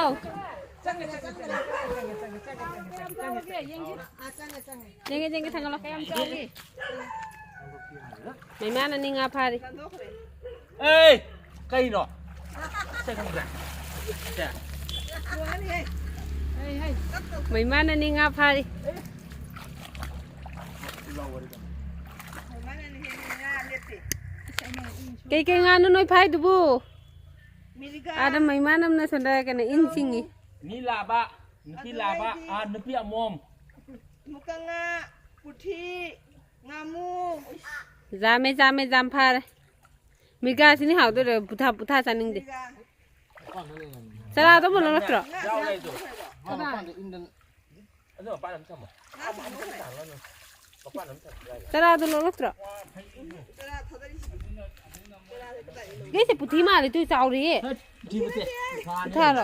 lau jenge thằng lo mày má ni nga pha đi ê cây nọ xe không rảnh mày má ni nga pha đi cây cây nga nó nói phai du bu ada mày má năm nay senda cái này in singi ni laba nupi laba nupi amom muka nga puthi ngamu jam pha đây miga sini hao tu putha saning de sala tu belum lek tro rau đây rồi nó ba làm sao mà sala tu lek tro cái gì puthi mà thì tôi sao đi đi một tí putha rồi